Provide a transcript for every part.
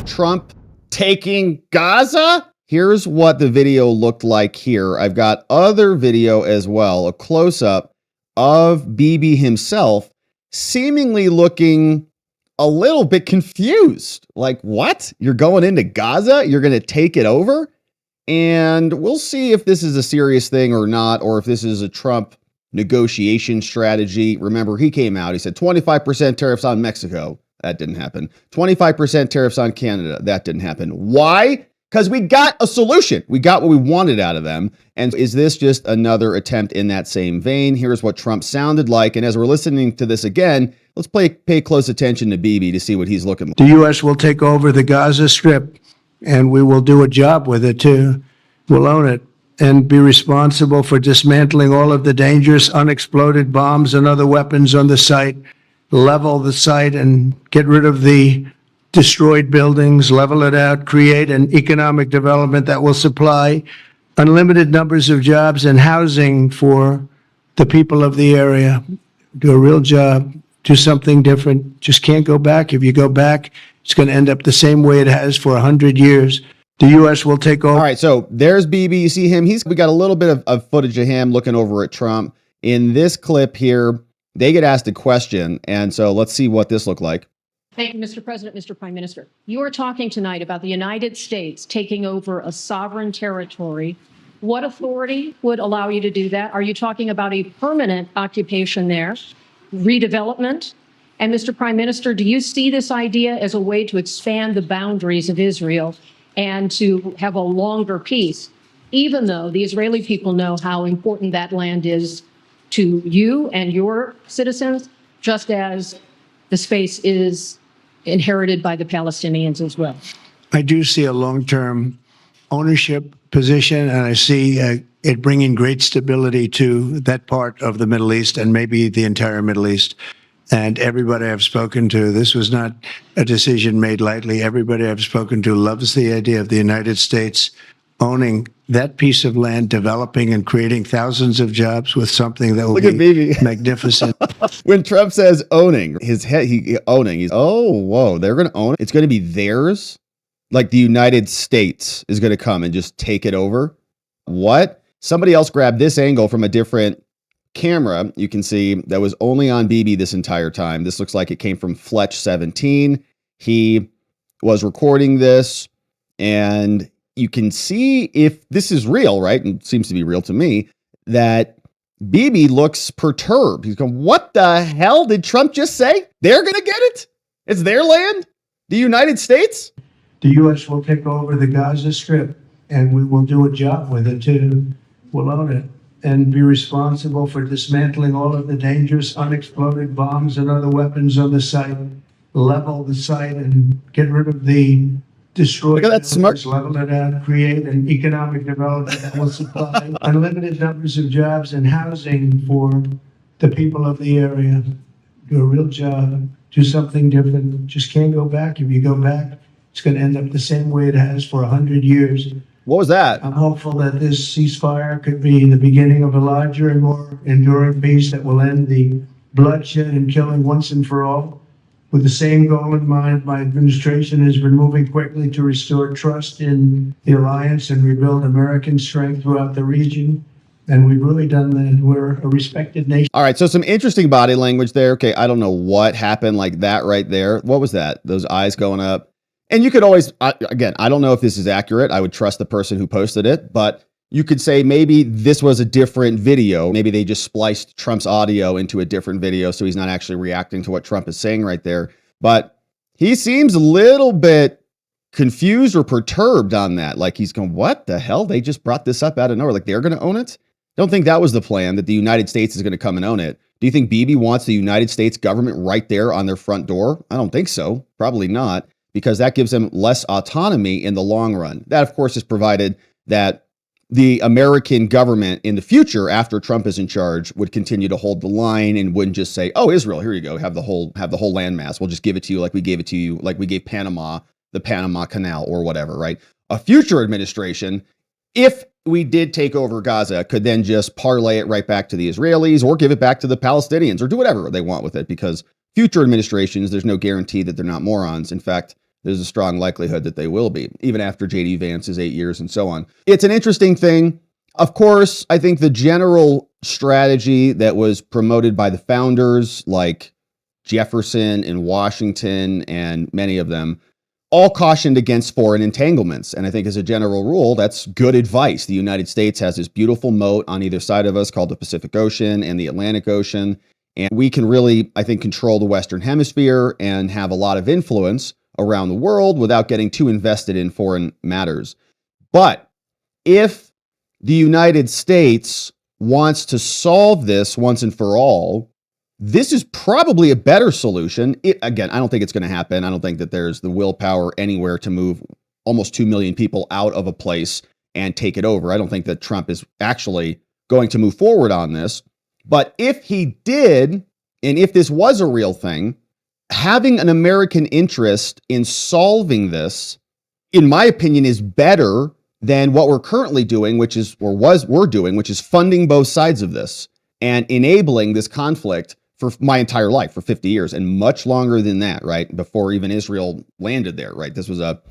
Trump taking Gaza? Here's what the video looked like here. I've got other video as well, a close-up of Bibi himself, seemingly looking a little bit confused. Like, what? You're going into Gaza? You're going to take it over? And we'll see if this is a serious thing or not, or if this is a Trump negotiation strategy. Remember, he came out, he said 25% tariffs on Mexico. That didn't happen. 25% tariffs on Canada. That didn't happen. Why? Because we got a solution. We got what we wanted out of them. And is this just another attempt in that same vein? Here's what Trump sounded like. And as we're listening to this again, let's pay close attention to Bibi to see what he's looking like. The U.S. will take over the Gaza Strip, and we will do a job with it too. We'll own it and be responsible for dismantling all of the dangerous unexploded bombs and other weapons on the site, level the site and get rid of the destroyed buildings, level it out, create an economic development that will supply unlimited numbers of jobs and housing for the people of the area. Do a real job, do something different. Just can't go back. If you go back, it's going to end up the same way it has for 100 years. The U.S. will take over. All right, so there's Bibi. You see him. We got a little bit of footage of him looking over at Trump. In this clip here, they get asked a question, and so let's see what this looked like. Thank you, Mr. President, Mr. Prime Minister. You are talking tonight about the United States taking over a sovereign territory. What authority would allow you to do that? Are you talking about a permanent occupation there, redevelopment? And Mr. Prime Minister, do you see this idea as a way to expand the boundaries of Israel and to have a longer peace, even though the Israeli people know how important that land is to you and your citizens, just as the space is inherited by the Palestinians as well? I do see a long-term ownership position, and I see it bringing great stability to that part of the Middle East and maybe the entire Middle East. And everybody I've spoken to, this was not a decision made lightly. Everybody I've spoken to loves the idea of the United States owning that piece of land, developing and creating thousands of jobs with something that will be magnificent. When Trump says owning, his head, he's, oh, whoa, they're going to own it. It's going to be theirs. Like the United States is going to come and just take it over. What? Somebody else grabbed this angle from a different camera. You can see that was only on Bibi this entire time. This looks like it came from Fletch 17. He was recording this, and you can see if this is real, right? And it seems to be real to me, that Bibi looks perturbed. He's going, what the hell did Trump just say? They're going to get it? It's their land? The United States? The U.S. will take over the Gaza Strip, and we will do a job with it too. We'll own it and be responsible for dismantling all of the dangerous unexploded bombs and other weapons on the site, level the site and get rid of the destroyed Look at that smart. Level it out, create an economic development that will supply unlimited numbers of jobs and housing for the people of the area. Do a real job, do something different. Just can't go back. If you go back, it's going to end up the same way it has for 100 years. What was that? I'm hopeful that this ceasefire could be the beginning of a larger and more enduring peace that will end the bloodshed and killing once and for all. With the same goal in mind, my administration has been moving quickly to restore trust in the alliance and rebuild American strength throughout the region. And we've really done that. We're a respected nation. All right, so some interesting body language there. Okay, I don't know what happened like that right there. What was that? Those eyes going up. And you could always, again, I don't know if this is accurate. I would trust the person who posted it, but you could say maybe this was a different video. Maybe they just spliced Trump's audio into a different video, so he's not actually reacting to what Trump is saying right there. But he seems a little bit confused or perturbed on that. Like he's going, what the hell? They just brought this up out of nowhere. Like they're going to own it? Don't think that was the plan, that the United States is going to come and own it. Do you think Bibi wants the United States government right there on their front door? I don't think so. Probably not, because that gives them less autonomy in the long run. That, of course, is provided that the American government in the future, after Trump is in charge, would continue to hold the line and wouldn't just say, oh, Israel, here you go, have the whole landmass. We'll just give it to you like we gave it to you, like we gave Panama, the Panama Canal or whatever, right? A future administration, if we did take over Gaza, could then just parlay it right back to the Israelis or give it back to the Palestinians or do whatever they want with it, because future administrations, there's no guarantee that they're not morons. In fact, there's a strong likelihood that they will be, even after J.D. Vance's 8 years and so on. It's an interesting thing. Of course, I think the general strategy that was promoted by the founders, like Jefferson and Washington and many of them, all cautioned against foreign entanglements. And I think as a general rule, that's good advice. The United States has this beautiful moat on either side of us called the Pacific Ocean and the Atlantic Ocean. And we can really, I think, control the Western Hemisphere and have a lot of influence around the world without getting too invested in foreign matters. But if the United States wants to solve this once and for all, this is probably a better solution. Again, I don't think it's going to happen. I don't think that there's the willpower anywhere to move almost 2 million people out of a place and take it over. I don't think that Trump is actually going to move forward on this. But if he did, and if this was a real thing, having an American interest in solving this, in my opinion, is better than what we're currently doing, which is funding both sides of this and enabling this conflict for my entire life, for 50 years and much longer than that, right? Before even Israel landed there, right? This was a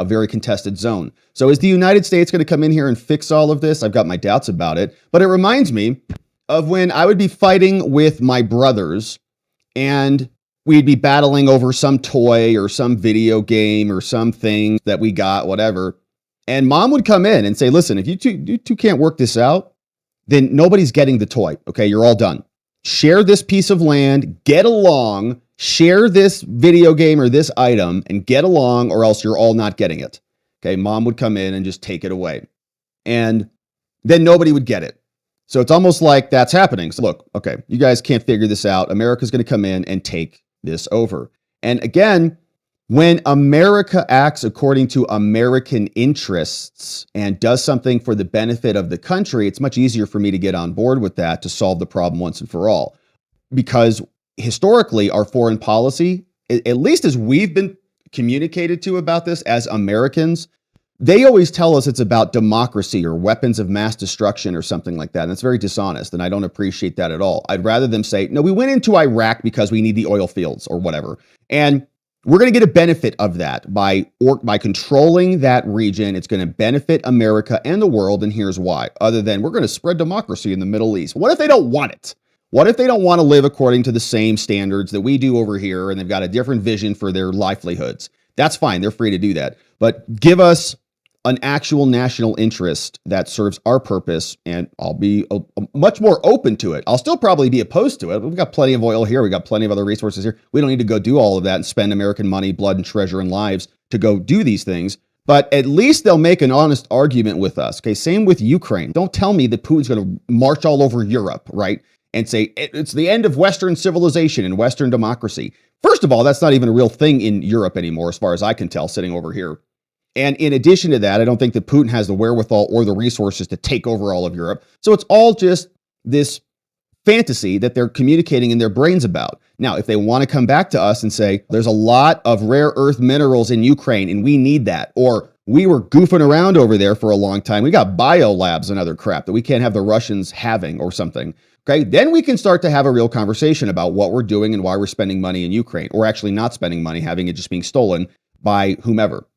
very contested zone. So is the United States going to come in here and fix all of this? I've got my doubts about it, but it reminds me of when I would be fighting with my brothers and we'd be battling over some toy or some video game or something that we got, whatever. And mom would come in and say, listen, if you two can't work this out, then nobody's getting the toy. Okay, you're all done. Share this piece of land, get along, share this video game or this item and get along, or else you're all not getting it. Okay, mom would come in and just take it away. And then nobody would get it. So it's almost like that's happening. So look, okay, you guys can't figure this out. America's going to come in and take this over. And again, when America acts according to American interests and does something for the benefit of the country, it's much easier for me to get on board with that to solve the problem once and for all. Because historically, our foreign policy, at least as we've been communicated to about this as Americans, they always tell us it's about democracy or weapons of mass destruction or something like that. And that's very dishonest. And I don't appreciate that at all. I'd rather them say, no, we went into Iraq because we need the oil fields or whatever. And we're going to get a benefit of that by controlling that region. It's going to benefit America and the world. And here's why. Other than we're going to spread democracy in the Middle East. What if they don't want it? What if they don't want to live according to the same standards that we do over here and they've got a different vision for their livelihoods? That's fine. They're free to do that. But give us an actual national interest that serves our purpose, and I'll be much more open to it. I'll still probably be opposed to it. We've got plenty of oil here. We've got plenty of other resources here. We don't need to go do all of that and spend American money, blood, and treasure and lives to go do these things. But at least they'll make an honest argument with us. Okay, same with Ukraine. Don't tell me that Putin's going to march all over Europe, right? And say it's the end of Western civilization and Western democracy. First of all, that's not even a real thing in Europe anymore, as far as I can tell, sitting over here. And in addition to that, I don't think that Putin has the wherewithal or the resources to take over all of Europe. So it's all just this fantasy that they're communicating in their brains about. Now, if they want to come back to us and say, there's a lot of rare earth minerals in Ukraine and we need that, or we were goofing around over there for a long time, we got biolabs and other crap that we can't have the Russians having or something, okay, then we can start to have a real conversation about what we're doing and why we're spending money in Ukraine, or actually not spending money, having it just being stolen by whomever.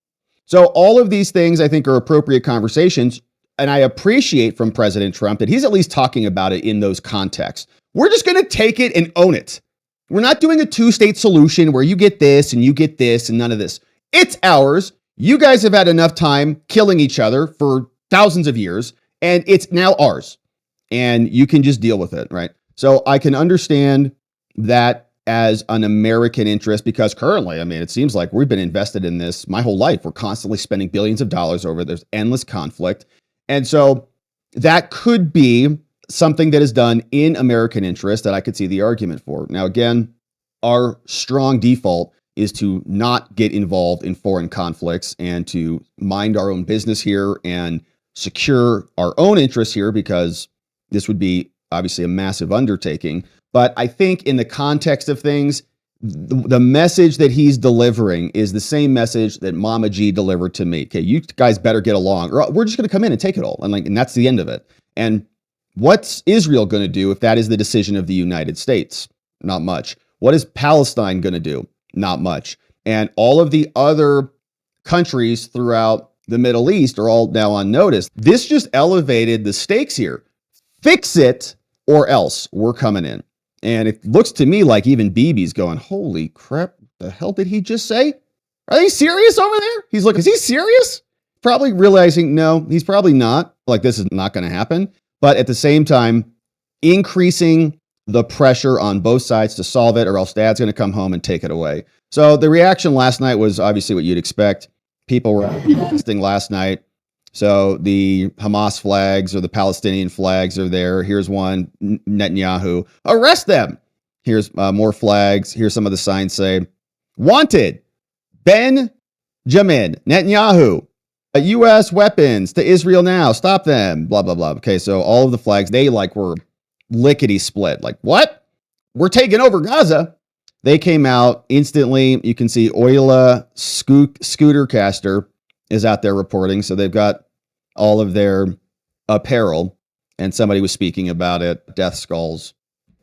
So all of these things, I think, are appropriate conversations. And I appreciate from President Trump that he's at least talking about it in those contexts. We're just going to take it and own it. We're not doing a two-state solution where you get this and you get this and none of this. It's ours. You guys have had enough time killing each other for thousands of years, and it's now ours. And you can just deal with it, right? So I can understand that as an American interest, because currently, I mean, it seems like we've been invested in this my whole life. We're constantly spending billions of dollars over it. There's endless conflict. And so that could be something that is done in American interest that I could see the argument for. Now, again, our strong default is to not get involved in foreign conflicts and to mind our own business here and secure our own interests here, because this would be obviously a massive undertaking. But I think in the context of things, the message that he's delivering is the same message that Mama G delivered to me. Okay, you guys better get along, or we're just going to come in and take it all, and that's the end of it. And what's Israel going to do if that is the decision of the United States? Not much. What is Palestine going to do? Not much. And all of the other countries throughout the Middle East are all now on notice. This just elevated the stakes here. Fix it, or else we're coming in. And it looks to me like even Bibi's going, holy crap, the hell did he just say? Are they serious over there? He's like, is he serious? Probably realizing, no, he's probably not. Like, this is not going to happen. But at the same time, increasing the pressure on both sides to solve it, or else dad's going to come home and take it away. So the reaction last night was obviously what you'd expect. People were protesting last night. So the Hamas flags or the Palestinian flags are there. Here's one, Netanyahu, arrest them. Here's more flags. Here's some of the signs say, wanted, Benjamin Netanyahu, U.S. weapons to Israel now, stop them, blah, blah, blah. Okay, so all of the flags, they were lickety split. Like, what? We're taking over Gaza. They came out instantly. You can see Oyla Scooter Caster is out there reporting. So they've got all of their apparel, and somebody was speaking about it, death skulls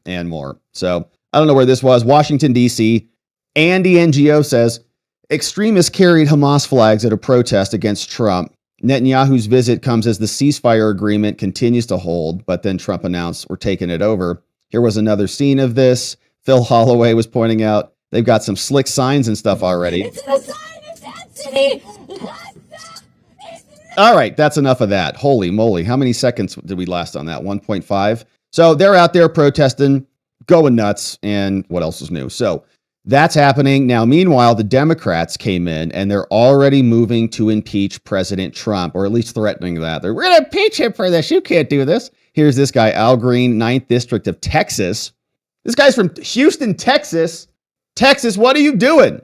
and more. So I don't know where this was. Washington, D.C. Andy NGO says extremists carried Hamas flags at a protest against Trump. Netanyahu's visit comes as the ceasefire agreement continues to hold, but then Trump announced we're taking it over. Here was another scene of this. Phil Holloway was pointing out they've got some slick signs and stuff already. It's a sign of destiny. All right, that's enough of that. Holy moly. How many seconds did we last on that? 1.5. So they're out there protesting, going nuts, and what else is new? So that's happening. Now, meanwhile, the Democrats came in, and they're already moving to impeach President Trump, or at least threatening that. We're going to impeach him for this. You can't do this. Here's this guy, Al Green, 9th District of Texas. This guy's from Houston, Texas. Texas, what are you doing?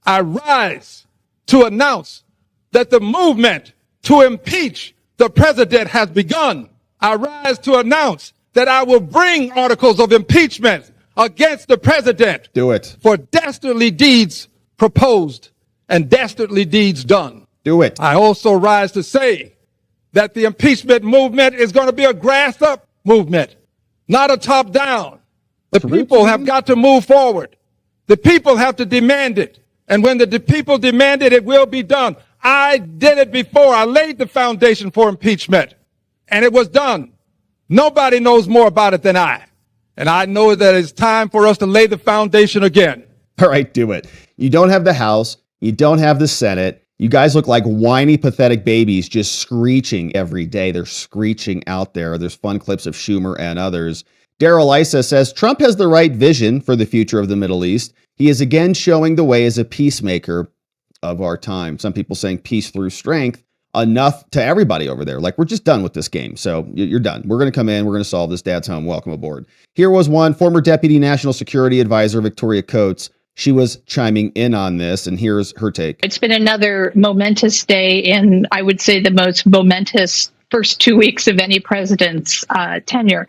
I rise to announce that the movement to impeach the president has begun. I rise to announce that I will bring articles of impeachment against the president. Do it. For dastardly deeds proposed and dastardly deeds done. Do it. I also rise to say that the impeachment movement is going to be a grass up movement, not a top down. The people have got to move forward. The people have to demand it. And when the people demand it, it will be done. I did it before. I laid the foundation for impeachment, and it was done. Nobody knows more about it than I. And I know that it's time for us to lay the foundation again. All right, do it. You don't have the House. You don't have the Senate. You guys look like whiny, pathetic babies just screeching every day. They're screeching out there. There's fun clips of Schumer and others. Daryl Issa says Trump has the right vision for the future of the Middle East. He is again showing the way as a peacemaker of our time. Some people saying peace through strength. Enough to everybody over there. Like, we're just done with this game. So you're done. We're going to come in. We're going to solve this. Dad's home. Welcome aboard. Here was one former Deputy National Security Advisor, Victoria Coates. She was chiming in on this, and here's her take. It's been another momentous day in, I would say, the most momentous first 2 weeks of any president's tenure.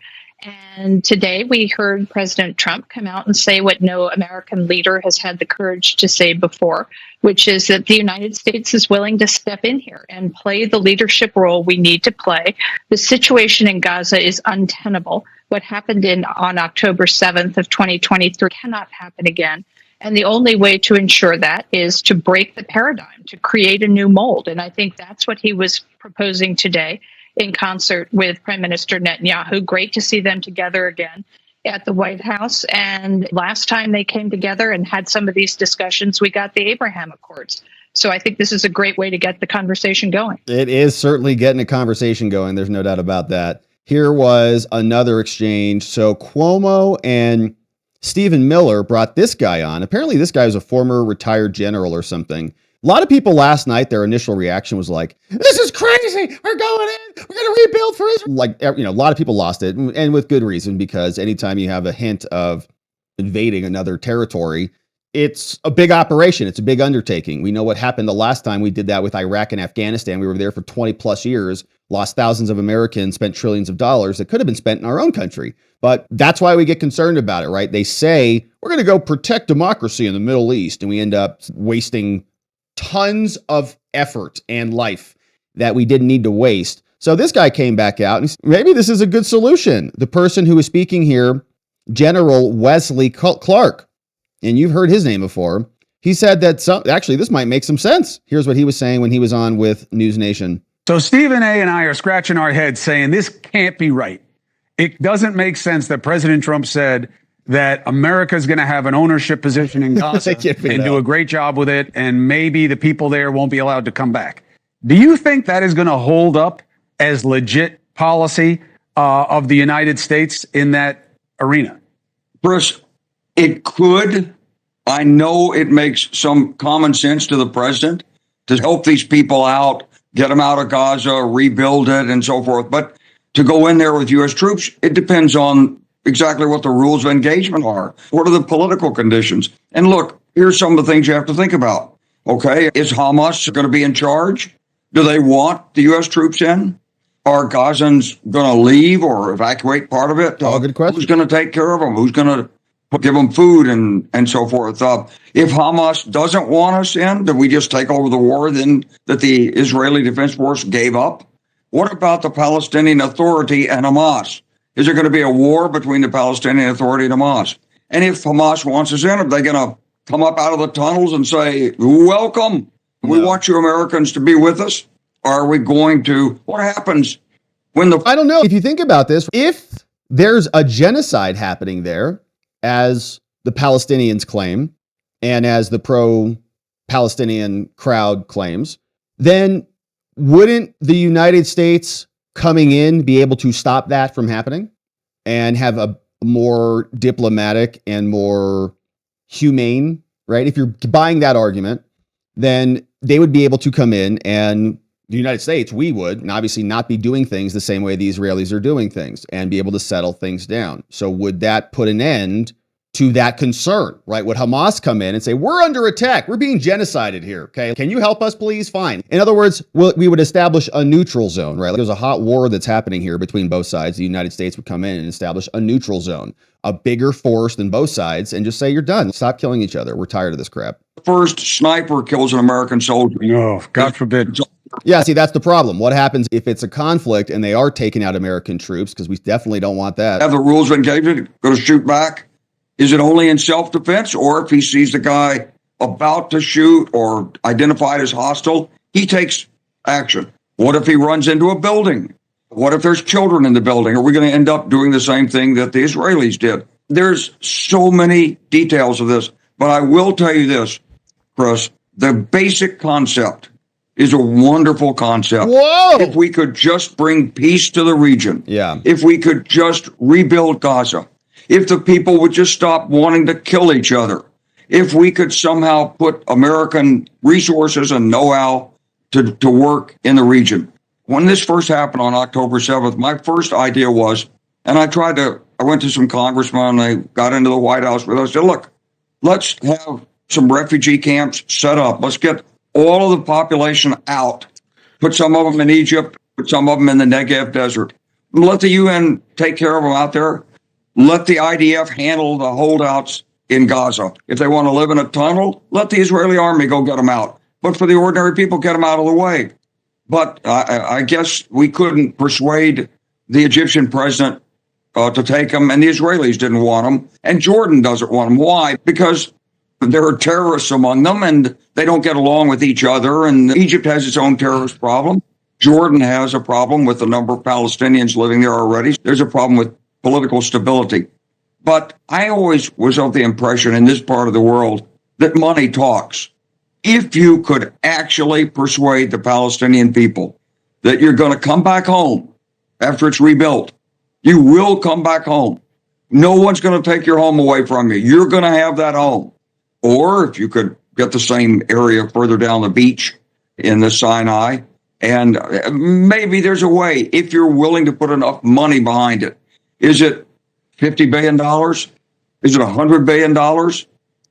And today we heard President Trump come out and say what no American leader has had the courage to say before, which is that the United States is willing to step in here and play the leadership role we need to play. The situation in Gaza is untenable. What happened on October 7th of 2023 cannot happen again. And the only way to ensure that is to break the paradigm, to create a new mold. And I think that's what he was proposing today in concert with Prime Minister Netanyahu. Great to see them together again at the White House. And last time they came together and had some of these discussions, we got the Abraham Accords. So I think this is a great way to get the conversation going. It is certainly getting a conversation going. There's no doubt about that. Here was another exchange. So Cuomo and Stephen Miller brought this guy on. Apparently this guy was a former retired general or something. A lot of people last night, their initial reaction was like, this is crazy. We're going in. We're going to rebuild for Israel. Like, you know, a lot of people lost it, and with good reason, because anytime you have a hint of invading another territory, it's a big operation. It's a big undertaking. We know what happened the last time we did that with Iraq and Afghanistan. We were there for 20 plus years. lost thousands of Americans, spent trillions of dollars that could have been spent in our own country. But that's why we get concerned about it, right? They say we're going to go protect democracy in the Middle East, and we end up wasting tons of effort and life that we didn't need to waste. So this guy came back out and maybe this is a good solution. The person who was speaking here, General Wesley Clark, and you've heard his name before. He said that actually this might make some sense. Here's what he was saying when he was on with News Nation. So Stephen A. and I are scratching our heads saying this can't be right. It doesn't make sense that President Trump said that America is going to have an ownership position in Gaza and do a great job with it, and maybe the people there won't be allowed to come back. Do you think that is going to hold up as legit policy of the United States in that arena? Chris, it could. I know it makes some common sense to the president to help these people out, get them out of Gaza, rebuild it, and so forth. But to go in there with U.S. troops, it depends on exactly what the rules of engagement are. What are the political conditions? And look, here's some of the things you have to think about. Okay, is Hamas going to be in charge? Do they want the U.S. troops in? Are Gazans going to leave or evacuate part of it? Oh, good question. Who's going to take care of them? Who's going to give them food and so forth? If Hamas doesn't want us in, do we just take over the war then that the Israeli Defense Force gave up? What about the Palestinian Authority and Hamas? Is there going to be a war between the Palestinian Authority and Hamas? And if Hamas wants us in, are they going to come up out of the tunnels and say, welcome, we want you Americans to be with us? Or are we going to, what happens when I don't know. If you think about this, if there's a genocide happening there, as the Palestinians claim, and as the pro-Palestinian crowd claims, then wouldn't the United States coming in be able to stop that from happening and have a more diplomatic and more humane, right? If you're buying that argument, then they would be able to come in, and the United States, we would, and obviously not be doing things the same way the Israelis are doing things and be able to settle things down. So would that put an end to that concern, right? Would Hamas come in and say, we're under attack, we're being genocided here, okay? Can you help us, please? Fine. In other words, we would establish a neutral zone, right? Like there's a hot war that's happening here between both sides. The United States would come in and establish a neutral zone, a bigger force than both sides, and just say, you're done. Stop killing each other. We're tired of this crap. first sniper kills an American soldier? No, God forbid. Yeah, see, that's the problem. What happens if it's a conflict and they are taking out American troops? Because we definitely don't want that. Have the rules of engagement, going to shoot back? Is it only in self-defense? Or if he sees the guy about to shoot or identified as hostile, he takes action. What if he runs into a building? What if there's children in the building? Are we going to end up doing the same thing that the Israelis did? There's so many details of this, but I will tell you this, Chris, the basic concept is a wonderful concept. Whoa! If we could just bring peace to the region, if we could just rebuild Gaza, if the people would just stop wanting to kill each other, if we could somehow put American resources and know-how to work in the region. When this first happened on October 7th, my first idea was, and I went to some congressmen, I got into the White House with us, I said, look, let's have some refugee camps set up. Let's get all of the population out. Put some of them in Egypt, put some of them in the Negev desert. Let the UN take care of them out there. Let the IDF handle the holdouts in Gaza. If they want to live in a tunnel, let the Israeli army go get them out. But for the ordinary people, get them out of the way. But I guess we couldn't persuade the Egyptian president to take them, and the Israelis didn't want them, and Jordan doesn't want them. Why? Because there are terrorists among them, and they don't get along with each other, and Egypt has its own terrorist problem. Jordan has a problem with the number of Palestinians living there already. There's a problem with political stability. But I always was of the impression in this part of the world that money talks. If you could actually persuade the Palestinian people that you're going to come back home after it's rebuilt, you will come back home. No one's going to take your home away from you. You're going to have that home. Or if you could get the same area further down the beach in the Sinai, and maybe there's a way if you're willing to put enough money behind it. Is it $50 billion? Is it $100 billion?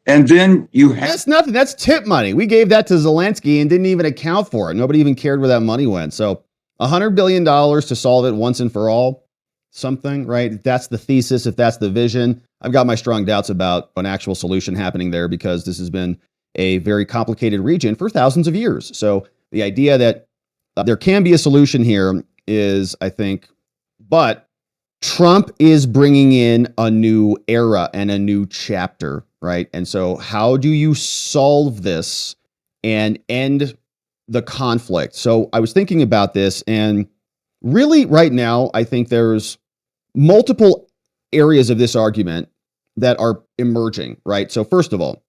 And then you have... That's nothing. That's tip money. We gave that to Zelensky and didn't even account for it. Nobody even cared where that money went. So $100 billion to solve it once and for all, something, right? If that's the thesis, if that's the vision. I've got my strong doubts about an actual solution happening there because this has been a very complicated region for thousands of years. So the idea that there can be a solution here is, I think, but Trump is bringing in a new era and a new chapter, right? And so how do you solve this and end the conflict? So I was thinking about this, and really right now, I think there's multiple areas of this argument that are emerging, right? So first of all,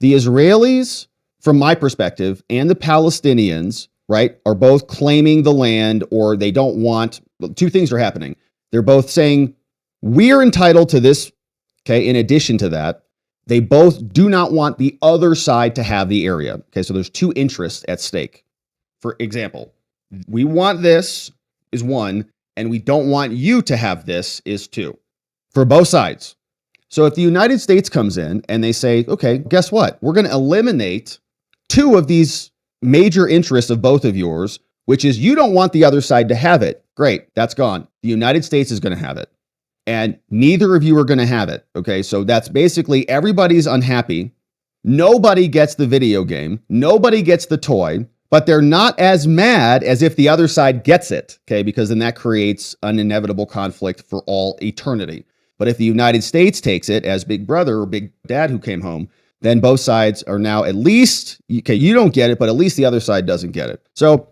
the Israelis, from my perspective, and the Palestinians, right, are both claiming the land, or they don't want, two things are happening. They're both saying, we're entitled to this, okay? In addition to that, they both do not want the other side to have the area, okay? So there's two interests at stake. For example, we want this is one, and we don't want you to have this is two, for both sides. So if the United States comes in and they say, okay, guess what? We're going to eliminate two of these major interests of both of yours, which is you don't want the other side to have it. Great, that's gone. The United States is going to have it. And neither of you are going to have it. Okay, so that's basically everybody's unhappy. Nobody gets the video game. Nobody gets the toy, but they're not as mad as if the other side gets it. Okay, because then that creates an inevitable conflict for all eternity. But if the United States takes it as big brother or big dad who came home, then both sides are now at least, okay, you don't get it, but at least the other side doesn't get it. So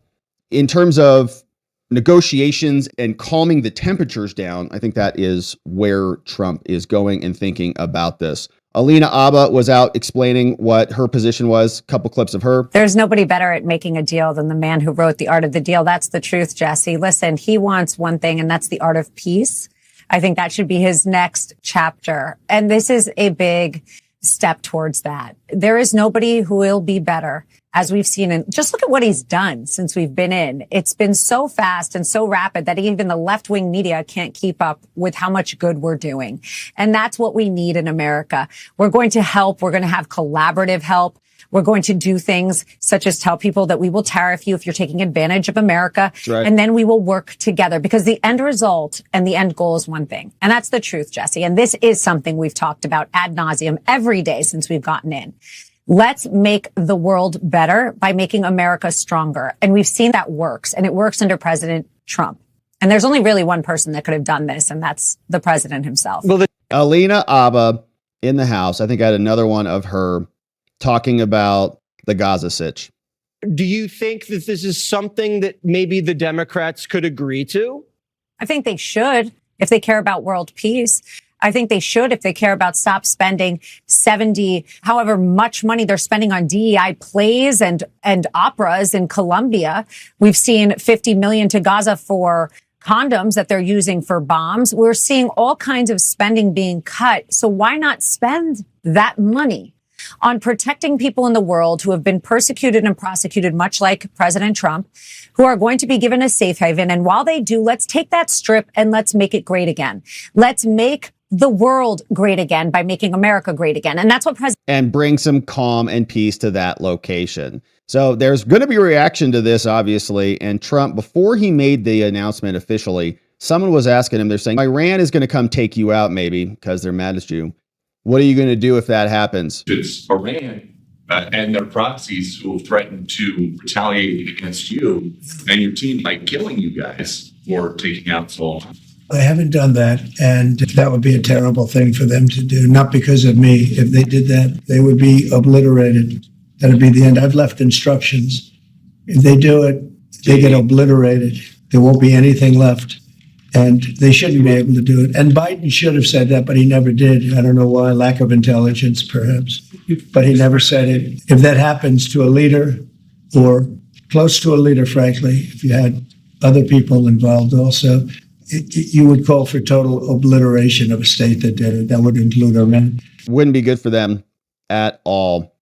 in terms of negotiations and calming the temperatures down, I think that is where Trump is going and thinking about this. Alina Abba was out explaining what her position was. Couple clips of her. There's nobody better at making a deal than the man who wrote The Art of the Deal. That's the truth, Jesse. Listen, he wants one thing, and that's the art of peace. I think that should be his next chapter. And this is a big step towards that. There is nobody who will be better, as we've seen. And just look at what he's done since we've been in. It's been so fast and so rapid that even the left-wing media can't keep up with how much good we're doing. And that's what we need in America. We're going to help. We're going to have collaborative help. We're going to do things such as tell people that we will tariff you if you're taking advantage of America. Right. And then we will work together, because the end result and the end goal is one thing. And that's the truth, Jesse. And this is something we've talked about ad nauseum every day since we've gotten in. Let's make the world better by making America stronger. And we've seen that works, and it works under President Trump. And there's only really one person that could have done this, and that's the president himself. Well, Alina Abba in the House, I think I had another one of her talking about the Gaza sitch. Do you think that this is something that maybe the Democrats could agree to? I think they should, if they care about world peace. I think they should if they care about stop spending 70, however much money they're spending on DEI plays and operas in Colombia. We've seen 50 million to Gaza for condoms that they're using for bombs. We're seeing all kinds of spending being cut. So why not spend that money on protecting people in the world who have been persecuted and prosecuted, much like President Trump, who are going to be given a safe haven? And while they do, let's take that strip and let's make it great again. Let's make the world great again by making America great again. And that's what and bring some calm and peace to that location. So there's going to be a reaction to this, obviously. And Trump, before he made the announcement officially, someone was asking him, they're saying, Iran is going to come take you out, maybe, because they're mad at you. What are you going to do if that happens? It's Iran and their proxies who have threatened to retaliate against you and your team by killing you guys for taking out Solomon. They haven't done that, and that would be a terrible thing for them to do. Not because of me. If they did that, they would be obliterated. That would be the end. I've left instructions. If they do it, they get obliterated. There won't be anything left. And they shouldn't be able to do it. And Biden should have said that, but he never did. I don't know why. Lack of intelligence, perhaps. But he never said it. If that happens to a leader, or close to a leader, frankly, if you had other people involved also, you would call for total obliteration of a state that did it. That would include Iran. Wouldn't be good for them at all.